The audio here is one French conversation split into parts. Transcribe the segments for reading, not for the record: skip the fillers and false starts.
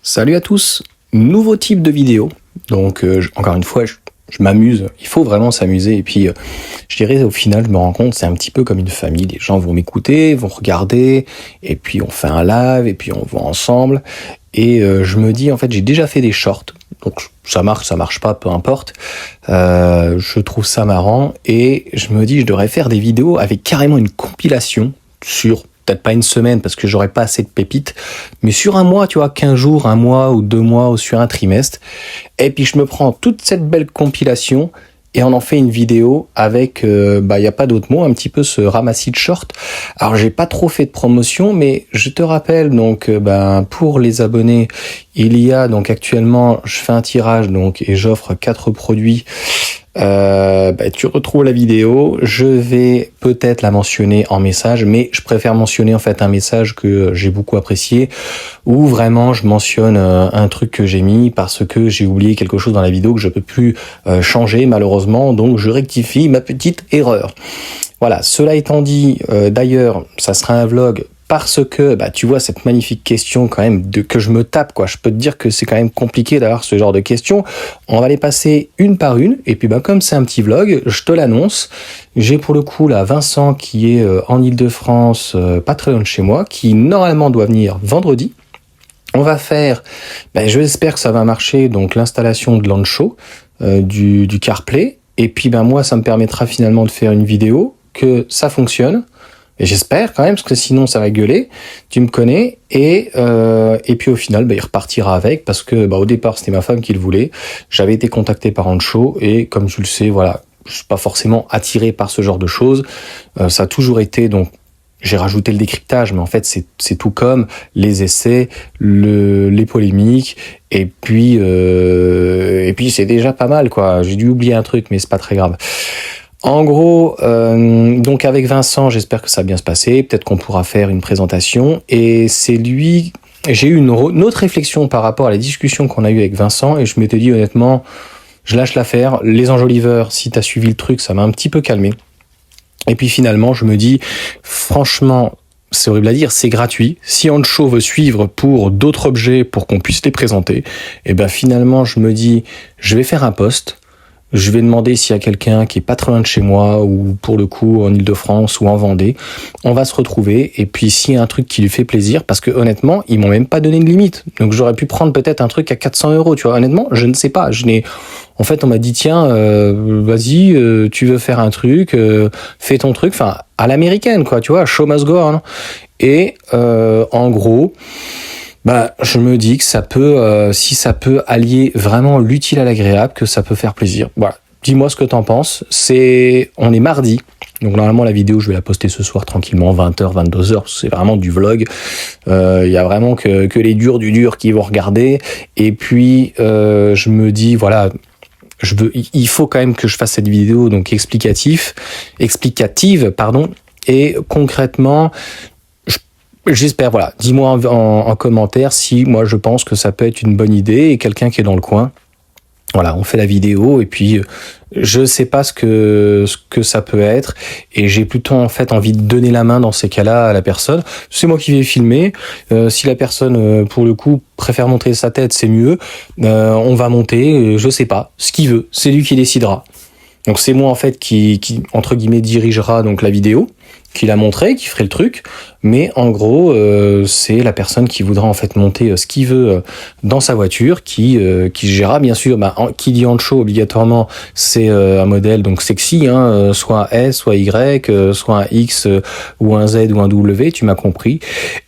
Salut à tous, nouveau type de vidéo. Donc encore une fois, je m'amuse, il faut vraiment s'amuser. Et puis je dirais au final, je me rends compte, c'est un petit peu comme une famille. Les gens vont m'écouter, vont regarder, et puis on fait un live, et puis on va ensemble. Et je me dis, en fait, j'ai déjà fait des shorts. Donc ça marche pas, peu importe. Je trouve ça marrant. Et je me dis, je devrais faire des vidéos avec carrément une compilation sur peut-être pas une semaine parce que j'aurais pas assez de pépites, mais sur un mois, tu vois, 15 jours, un mois ou 2 mois ou sur un trimestre. Et puis je me prends toute cette belle compilation et on en fait une vidéo avec, y a pas d'autre mot, un petit peu ce ramassis de shorts. Alors j'ai pas trop fait de promotion, mais je te rappelle donc, pour les abonnés, il y a donc actuellement, je fais un tirage donc et j'offre 4 produits. Tu retrouves la vidéo, je vais peut-être la mentionner en message, mais je préfère mentionner en fait un message que j'ai beaucoup apprécié, où vraiment je mentionne un truc que j'ai mis parce que j'ai oublié quelque chose dans la vidéo que je peux plus changer malheureusement, donc je rectifie ma petite erreur. Voilà, cela étant dit, d'ailleurs, ça sera un vlog parce que, tu vois, cette magnifique question quand même que je me tape, quoi. Je peux te dire que c'est quand même compliqué d'avoir ce genre de questions. On va les passer une par une. Et puis, comme c'est un petit vlog, je te l'annonce. J'ai pour le coup, là, Vincent qui est en Île-de-France, pas très loin de chez moi, qui normalement doit venir vendredi. On va faire, j'espère que ça va marcher, donc l'installation de l'Ancho, du CarPlay. Et puis, moi, ça me permettra finalement de faire une vidéo, que ça fonctionne. Et j'espère quand même, parce que sinon ça va gueuler, tu me connais, et puis au final, il repartira avec, parce que au départ c'était ma femme qui le voulait, j'avais été contacté par Ancho, et comme tu le sais, voilà, je suis pas forcément attiré par ce genre de choses, ça a toujours été, donc j'ai rajouté le décryptage, mais en fait c'est tout comme les essais, les polémiques, et puis c'est déjà pas mal, quoi. J'ai dû oublier un truc, mais c'est pas très grave. En gros, donc avec Vincent, j'espère que ça va bien se passer. Peut-être qu'on pourra faire une présentation. Et c'est lui... J'ai eu une autre réflexion par rapport à la discussion qu'on a eue avec Vincent. Et je m'étais dit honnêtement, je lâche l'affaire. Les enjoliveurs, si t'as suivi le truc, ça m'a un petit peu calmé. Et puis finalement, je me dis, franchement, c'est horrible à dire, c'est gratuit. Si Ancho veut suivre pour d'autres objets pour qu'on puisse les présenter, finalement, je me dis, je vais faire un post. Je vais demander s'il y a quelqu'un qui est pas très loin de chez moi, ou pour le coup en Île-de-France ou en Vendée. On va se retrouver, et puis s'il y a un truc qui lui fait plaisir, parce que honnêtement, ils m'ont même pas donné de limite. Donc j'aurais pu prendre peut-être un truc à 400 €, tu vois. Honnêtement, je ne sais pas. En fait, on m'a dit, tiens, vas-y, tu veux faire un truc, fais ton truc, enfin, à l'américaine, quoi, tu vois, show must go on. Et en gros... je me dis que ça peut, si ça peut allier vraiment l'utile à l'agréable, que ça peut faire plaisir. Voilà. Dis-moi ce que t'en penses. On est mardi. Donc normalement la vidéo je vais la poster ce soir tranquillement, 20h, 22h, c'est vraiment du vlog. Il y a vraiment que les durs du dur qui vont regarder. Et puis je me dis voilà, il faut quand même que je fasse cette vidéo donc explicative, et concrètement. J'espère, voilà. Dis-moi en commentaire si moi je pense que ça peut être une bonne idée et quelqu'un qui est dans le coin. Voilà, on fait la vidéo et puis je sais pas ce que ça peut être et j'ai plutôt en fait envie de donner la main dans ces cas-là à la personne. C'est moi qui vais filmer. Si la personne pour le coup préfère montrer sa tête, c'est mieux. On va monter, je sais pas, ce qu'il veut, c'est lui qui décidera. Donc c'est moi en fait qui entre guillemets dirigera donc la vidéo, qui l'a montré, qui ferait le truc, mais en gros c'est la personne qui voudra en fait monter ce qu'il veut dans sa voiture, qui gérera bien sûr. Qui dit Ancho obligatoirement c'est un modèle donc sexy, soit un S, soit Y, soit un X ou un Z ou un W, tu m'as compris.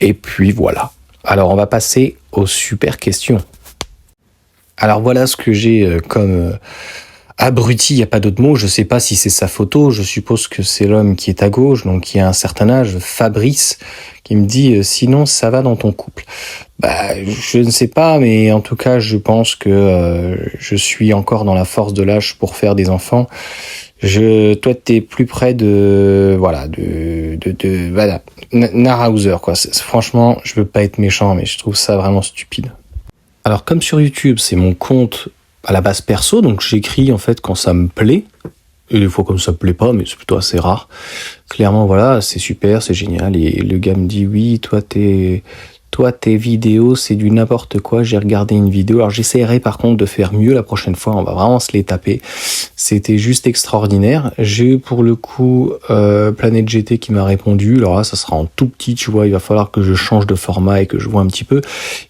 Et puis voilà. Alors on va passer aux super questions. Alors voilà ce que j'ai comme abruti, il n'y a pas d'autre mot, je sais pas si c'est sa photo, je suppose que c'est l'homme qui est à gauche, donc qui a un certain âge, Fabrice, qui me dit sinon ça va dans ton couple. Je ne sais pas, mais en tout cas je pense que je suis encore dans la force de l'âge pour faire des enfants. Toi t'es plus près de Narhauser, quoi. Franchement, je veux pas être méchant, mais je trouve ça vraiment stupide. Alors comme sur YouTube, c'est mon compte à la base perso, donc j'écris en fait quand ça me plaît, et des fois comme ça me plaît pas, mais c'est plutôt assez rare. Clairement voilà, c'est super, c'est génial, et le gars me dit oui, toi t'es Toi, tes vidéos, c'est du n'importe quoi. J'ai regardé une vidéo. Alors, j'essaierai par contre de faire mieux la prochaine fois. On va vraiment se les taper. C'était juste extraordinaire. J'ai eu pour le coup Planète GT qui m'a répondu. Alors là, ça sera en tout petit, tu vois. Il va falloir que je change de format et que je vois un petit peu.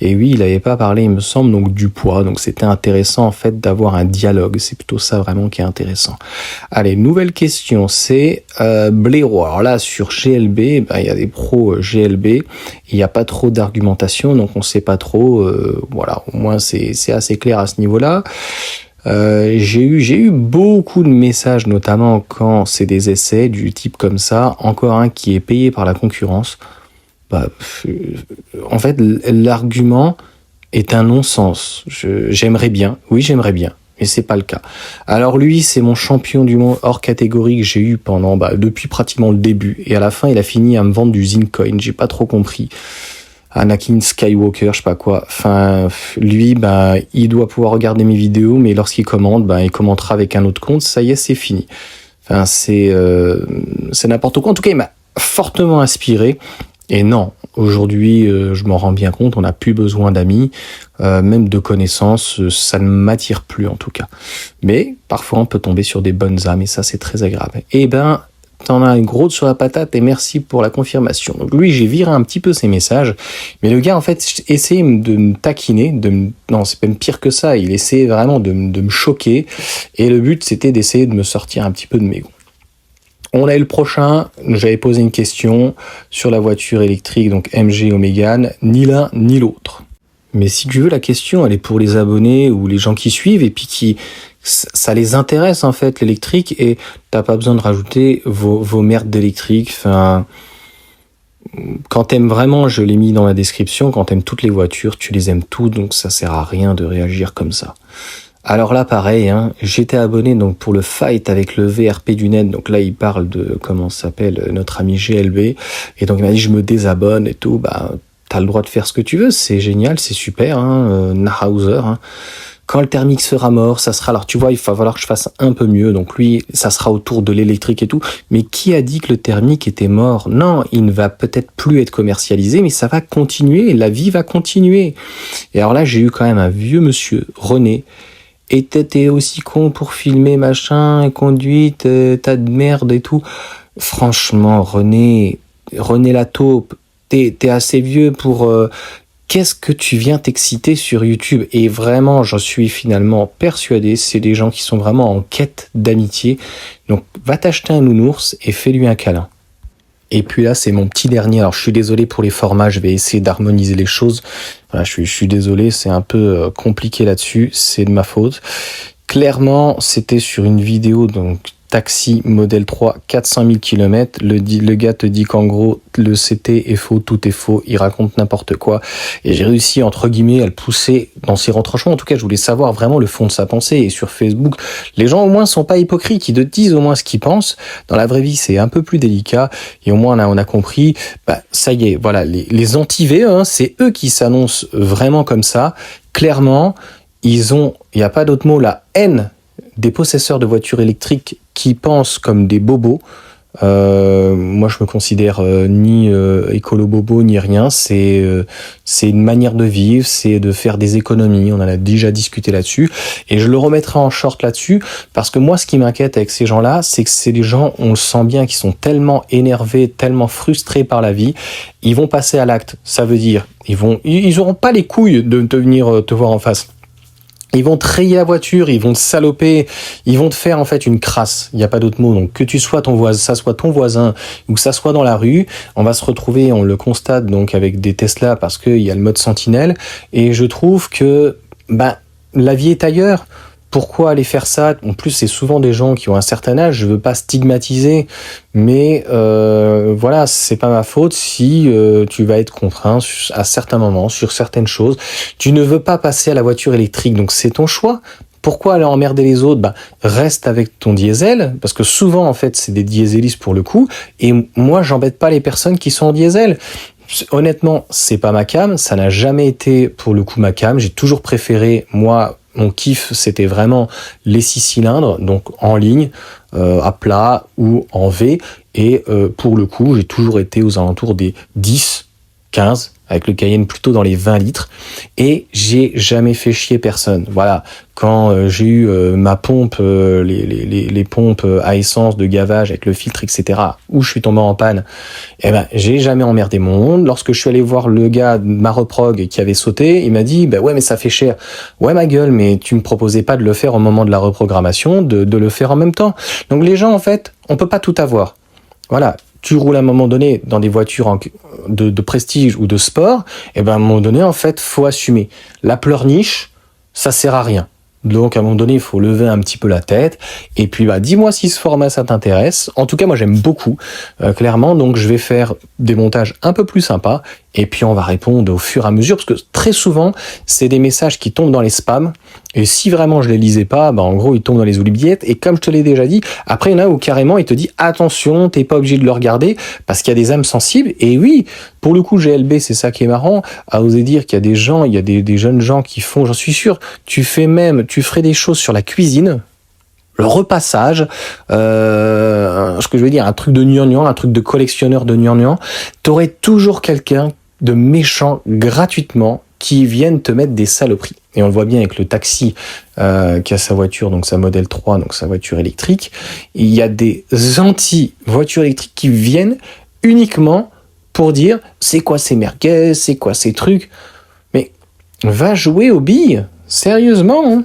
Et oui, il n'avait pas parlé, il me semble, donc du poids. Donc c'était intéressant en fait d'avoir un dialogue. C'est plutôt ça vraiment qui est intéressant. Allez, nouvelle question. C'est Blaireau. Alors là, sur GLB, il y a des pros GLB. Il n'y a pas trop d'argumentation, donc on ne sait pas trop. Voilà, au moins c'est assez clair à ce niveau-là. J'ai eu beaucoup de messages, notamment quand c'est des essais du type comme ça. Encore un qui est payé par la concurrence. En fait, l'argument est un non-sens. J'aimerais bien, mais c'est pas le cas. Alors lui, c'est mon champion du monde hors catégorie que j'ai eu pendant depuis pratiquement le début. Et à la fin, il a fini à me vendre du Zincoin. J'ai pas trop compris. Anakin Skywalker, je sais pas quoi. Enfin, lui, il doit pouvoir regarder mes vidéos, mais lorsqu'il commente, il commentera avec un autre compte. Ça y est, c'est fini. Enfin, c'est n'importe quoi. En tout cas, il m'a fortement inspiré. Et non, aujourd'hui, je m'en rends bien compte, on n'a plus besoin d'amis, même de connaissances, ça ne m'attire plus en tout cas. Mais parfois, on peut tomber sur des bonnes âmes et ça, c'est très agréable. Et t'en as une grosse sur la patate et merci pour la confirmation. Donc lui, j'ai viré un petit peu ses messages, mais le gars, en fait, essayait de me taquiner, non, c'est même pire que ça, il essayait vraiment de me choquer et le but, c'était d'essayer de me sortir un petit peu de mes gonds. On a eu le prochain, j'avais posé une question sur la voiture électrique, donc MG ou Mégane, ni l'un ni l'autre. Mais si tu veux, la question, elle est pour les abonnés ou les gens qui suivent et puis ça les intéresse en fait, l'électrique, et t'as pas besoin de rajouter vos merdes d'électrique. Enfin, quand t'aimes vraiment, je l'ai mis dans la description, quand t'aimes toutes les voitures, tu les aimes toutes, donc ça sert à rien de réagir comme ça. Alors là, pareil, j'étais abonné donc pour le fight avec le VRP du net. Donc là, il parle de comment s'appelle notre ami GLB. Et donc il m'a dit je me désabonne et tout. T'as le droit de faire ce que tu veux, c'est génial, c'est super. Nahauser. Quand le thermique sera mort, ça sera. Alors tu vois, il va falloir que je fasse un peu mieux. Donc lui, ça sera autour de l'électrique et tout. Mais qui a dit que le thermique était mort? Non, il ne va peut-être plus être commercialisé, mais ça va continuer. La vie va continuer. Et alors là, j'ai eu quand même un vieux monsieur, René. Et t'es aussi con pour filmer machin, conduite, tas de merde et tout. Franchement, René la taupe, t'es assez vieux pour... Qu'est-ce que tu viens t'exciter sur YouTube? Et vraiment, j'en suis finalement persuadé, c'est des gens qui sont vraiment en quête d'amitié. Donc, va t'acheter un nounours et fais-lui un câlin. Et puis là, c'est mon petit dernier. Alors, je suis désolé pour les formats, je vais essayer d'harmoniser les choses. Voilà, je suis désolé, c'est un peu compliqué là-dessus, c'est de ma faute. Clairement, c'était sur une vidéo, donc taxi modèle 3, 400 000 km. Le gars te dit qu'en gros, le CT est faux, tout est faux, il raconte n'importe quoi. Et j'ai réussi, entre guillemets, à le pousser dans ses retranchements. En tout cas, je voulais savoir vraiment le fond de sa pensée. Et sur Facebook, les gens au moins sont pas hypocrites, ils te disent au moins ce qu'ils pensent. Dans la vraie vie, c'est un peu plus délicat. Et au moins, on a compris, ça y est, voilà, les anti-VE, c'est eux qui s'annoncent vraiment comme ça. Clairement, il n'y a pas d'autre mot, la haine des possesseurs de voitures électriques qui pensent comme des bobos. Moi, je me considère ni écolo bobo ni rien. C'est une manière de vivre, c'est de faire des économies. On en a déjà discuté là-dessus, et je le remettrai en short là-dessus parce que moi, ce qui m'inquiète avec ces gens-là, c'est que c'est des gens, on le sent bien, qui sont tellement énervés, tellement frustrés par la vie, ils vont passer à l'acte. Ça veut dire, ils auront pas les couilles de venir te voir en face. Ils vont te rayer la voiture, ils vont te saloper, ils vont te faire en fait une crasse. Il n'y a pas d'autre mot. Donc que tu sois ça soit ton voisin ou que ça soit dans la rue, on va se retrouver, on le constate donc avec des Tesla parce qu'il y a le mode sentinelle. Et je trouve que la vie est ailleurs. Pourquoi aller faire ça? En plus, c'est souvent des gens qui ont un certain âge. Je veux pas stigmatiser, mais voilà, c'est pas ma faute si tu vas être contraint à certains moments sur certaines choses. Tu ne veux pas passer à la voiture électrique, donc c'est ton choix. Pourquoi aller emmerder les autres? Reste avec ton diesel, parce que souvent en fait c'est des dieselistes pour le coup. Et moi, j'embête pas les personnes qui sont en diesel. Honnêtement, c'est pas ma cam. Ça n'a jamais été pour le coup ma cam. J'ai toujours préféré moi. Mon kiff, c'était vraiment les 6 cylindres, donc en ligne, à plat ou en V. Et pour le coup, j'ai toujours été aux alentours des 10, 15, avec le Cayenne plutôt dans les 20 litres, et j'ai jamais fait chier personne. Voilà, quand j'ai eu ma pompe, les pompes à essence de gavage avec le filtre, etc., où je suis tombé en panne, eh ben j'ai jamais emmerdé mon monde. Lorsque je suis allé voir le gars de ma reprog qui avait sauté, il m'a dit bah ouais mais ça fait cher. Ouais ma gueule, mais tu me proposais pas de le faire au moment de la reprogrammation, de le faire en même temps. Donc les gens en fait, on peut pas tout avoir. Voilà, tu roules à un moment donné dans des voitures de prestige ou de sport, et ben à un moment donné en fait faut assumer. La pleurniche, ça sert à rien. Donc à un moment donné, il faut lever un petit peu la tête. Et puis bah dis-moi si ce format ça t'intéresse. En tout cas, moi j'aime beaucoup, clairement. Donc je vais faire des montages un peu plus sympas. Et puis on va répondre au fur et à mesure, parce que très souvent, c'est des messages qui tombent dans les spams. Et si vraiment je les lisais pas, bah en gros ils tombent dans les oubliettes. Et comme je te l'ai déjà dit, après il y en a où carrément il te dit attention, t'es pas obligé de le regarder parce qu'il y a des âmes sensibles. Et oui, pour le coup GLB, c'est ça qui est marrant, à oser dire qu'il y a des gens, il y a des jeunes gens qui font, j'en suis sûr, tu ferais des choses sur la cuisine, le repassage, ce que je veux dire, un truc de gnangnan, un truc de collectionneur de gnangnan, t'aurais toujours quelqu'un de méchant gratuitement qui viennent te mettre des saloperies. Et on le voit bien avec le taxi qui a sa voiture, donc sa Model 3, donc sa voiture électrique. Il y a des anti-voitures électriques qui viennent uniquement pour dire c'est quoi ces merguez, c'est quoi ces trucs. Mais va jouer aux billes, sérieusement, hein.